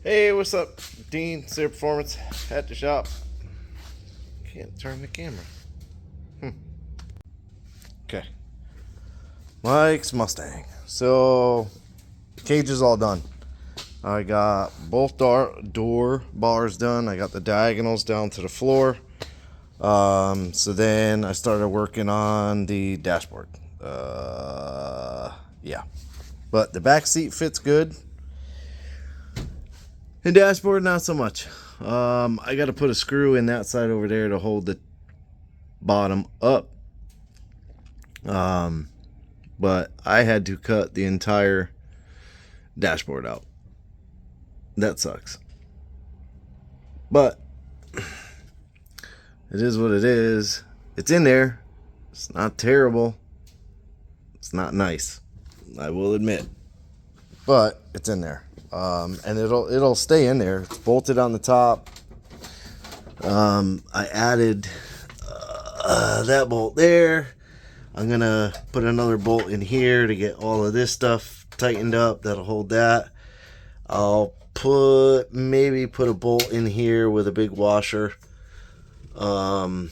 Hey, what's up? Dean, Clear Performance at the shop. Can't turn the camera. Okay. Mike's Mustang. So, cage is all done. I got both door bars done. I got the diagonals down to the floor. So then I started working on the dashboard. Yeah. But the back seat fits good. The dashboard, not so much. I got to put a screw in that side over there to hold the bottom up. But I had to cut the entire dashboard out. That sucks. But it is what it is. It's in there. It's not terrible. It's not nice, I will admit. But it's in there. And it'll stay in there. It's bolted on the top. I added that bolt there. I'm gonna put another bolt in here to get all of this stuff tightened up. That'll hold that. I'll maybe put a bolt in here with a big washer. And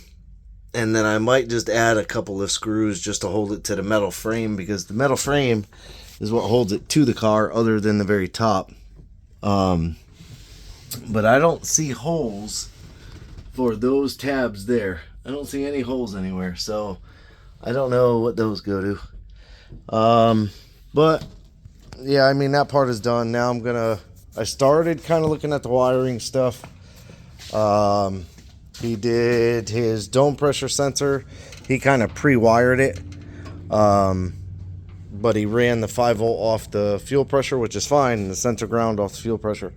then I might just add a couple of screws just to hold it to the metal frame, because the metal frame is what holds it to the car other than the very top. But I don't see holes for those tabs there. I don't see any holes anywhere, so I don't know what those go to. But yeah, I mean, that part is done. Now I started kind of looking at the wiring stuff. He did his dome pressure sensor. He kind of pre-wired it. But he ran the 5-volt off the fuel pressure, which is fine, and the center ground off the fuel pressure.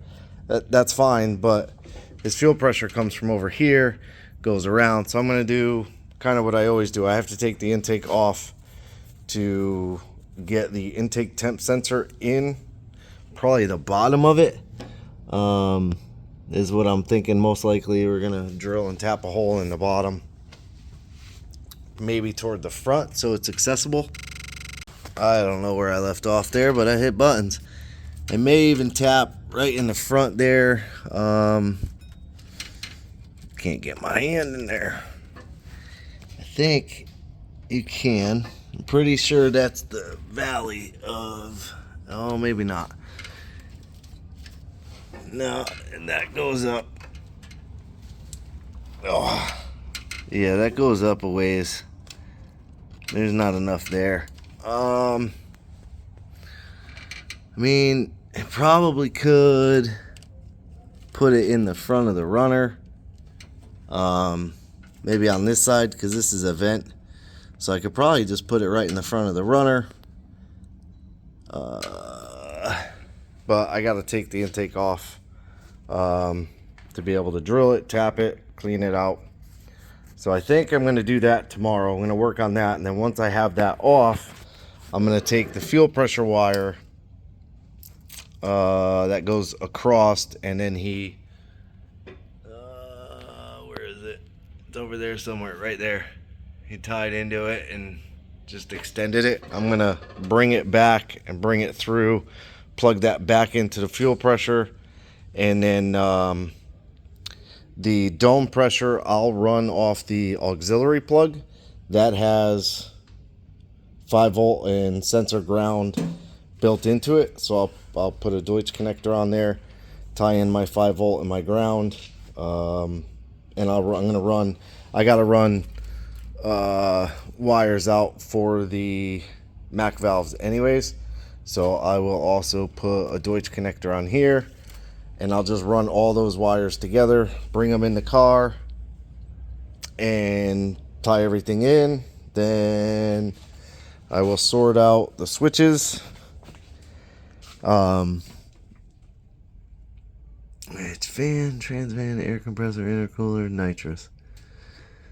That's fine, but his fuel pressure comes from over here, goes around. So I'm going to do kind of what I always do. I have to take the intake off to get the intake temp sensor in. Probably the bottom of it is what I'm thinking. Most likely we're going to drill and tap a hole in the bottom. Maybe toward the front so it's accessible. I don't know where I left off there, but I hit buttons. I may even tap right in the front there. Can't get my hand in there. I think you can. I'm pretty sure that's the valley of... Oh, maybe not. No, and that goes up. Oh, yeah, that goes up a ways. There's not enough there. I mean, I probably could put it in the front of the runner. Maybe on this side, because this is a vent. So I could probably just put it right in the front of the runner. But I got to take the intake off to be able to drill it, tap it, clean it out. So I think I'm going to do that tomorrow. I'm going to work on that. And then once I have that off, I'm going to take the fuel pressure wire that goes across, and then where is it? It's over there somewhere, right there. He tied into it and just extended it. I'm going to bring it back and bring it through, plug that back into the fuel pressure, and then the dome pressure I'll run off the auxiliary plug that has 5-volt and sensor ground built into it. So I'll put a Deutsch connector on there, tie in my 5-volt and my ground, and I gotta run wires out for the Mac valves anyways. So I will also put a Deutsch connector on here, and I'll just run all those wires together, bring them in the car, and tie everything in. Then I will sort out the switches. It's fan, transvan, air compressor, intercooler, nitrous.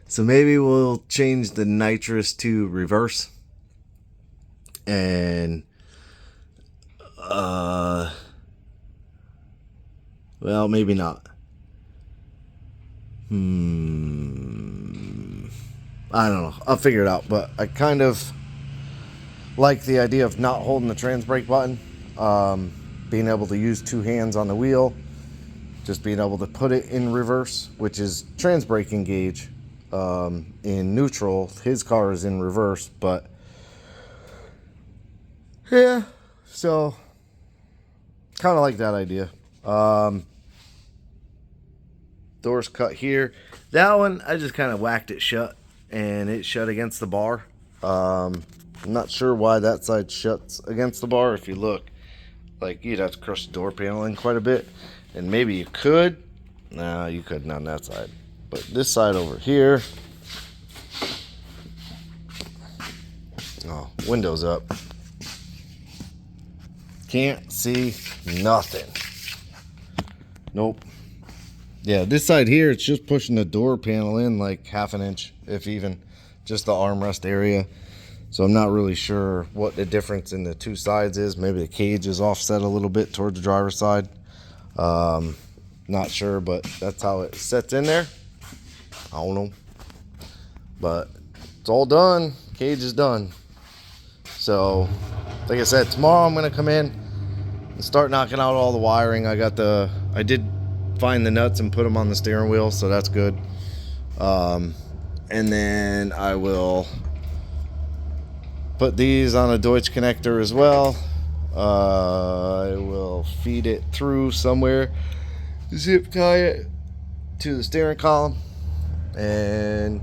So maybe we'll change the nitrous to reverse. And well, maybe not. I don't know. I'll figure it out. But I kind of like the idea of not holding the trans brake button. Being able to use two hands on the wheel. just being able to put it in reverse, which is trans braking gauge. In neutral, his car is in reverse, but yeah, so kind of like that idea. Doors cut here. That one, I just kind of whacked it shut, and it shut against the bar. I'm not sure why that side shuts against the bar. If you look, like, you'd have to crush the door panel in quite a bit, and maybe you could. No, you couldn't on that side. But this side over here, oh, windows up. Can't see nothing. Nope. Yeah, this side here, it's just pushing the door panel in like half an inch, if even, just the armrest area. So I'm not really sure what the difference in the two sides is. Maybe the cage is offset a little bit towards the driver's side. Not sure, but that's how it sets in there. I don't know. But it's all done. Cage is done. So, like I said, tomorrow I'm going to come in and start knocking out all the wiring. I did find the nuts and put them on the steering wheel, so that's good. And then I will put these on a Deutsch connector as well. I will feed it through somewhere, zip tie it to the steering column, and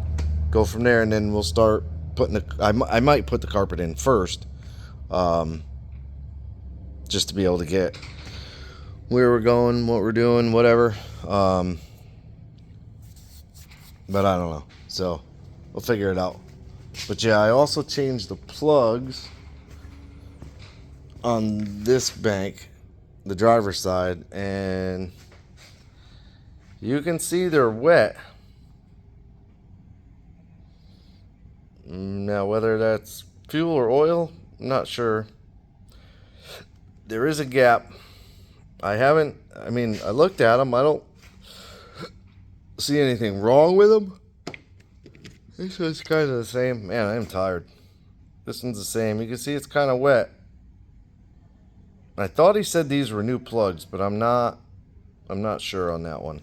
go from there. And then we'll start putting I might put the carpet in first, just to be able to get where we're going, what we're doing, whatever. But I don't know, so we'll figure it out. But yeah, I also changed the plugs on this bank, the driver's side, and you can see they're wet. Now, whether that's fuel or oil, I'm not sure. There is a gap. I looked at them. I don't see anything wrong with them. This one's kind of the same. Man, I am tired. This one's the same. You can see it's kind of wet. I thought he said these were new plugs, but I'm not sure on that one.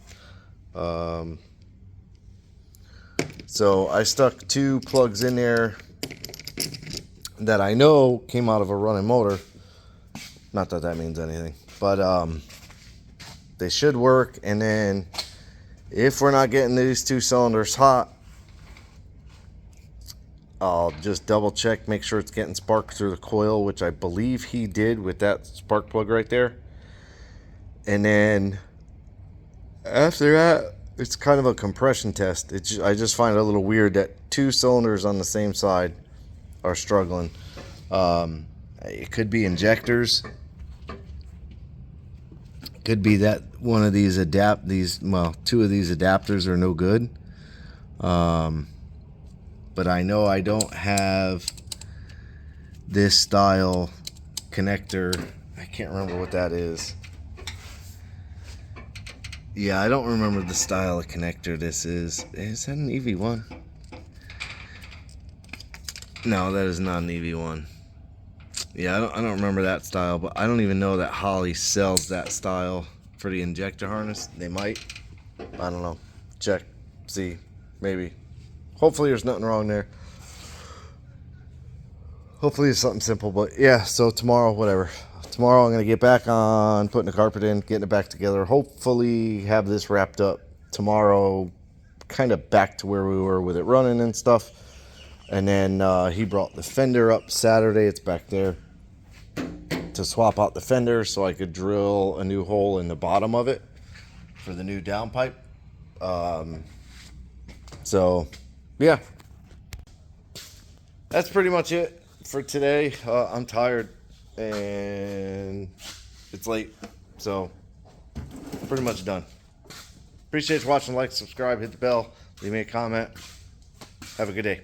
So I stuck 2 plugs in there that I know came out of a running motor. Not that that means anything, but they should work. And then if we're not getting these 2 cylinders hot, I'll just double check, make sure it's getting spark through the coil, which I believe he did with that spark plug right there. And then after that, it's kind of a compression test. I just find it a little weird that 2 cylinders on the same side are struggling. It could be injectors. Could be that one of these 2 of these adapters are no good. But I know I don't have this style connector. I can't remember what that is. Yeah, I don't remember the style of connector this is. Is that an EV1? No, that is not an EV1. Yeah, I don't remember that style, but I don't even know that Holley sells that style for the injector harness. They might. I don't know. Check. See. Maybe. Hopefully there's nothing wrong there. Hopefully it's something simple, but yeah, so tomorrow, whatever. Tomorrow I'm going to get back on putting the carpet in, getting it back together. Hopefully have this wrapped up tomorrow, kind of back to where we were with it running and stuff. And then he brought the fender up Saturday. It's back there to swap out the fender so I could drill a new hole in the bottom of it for the new downpipe. So, yeah. That's pretty much it for today. I'm tired and it's late, so pretty much done. Appreciate you watching. Like, subscribe, hit the bell, leave me a comment. Have a good day.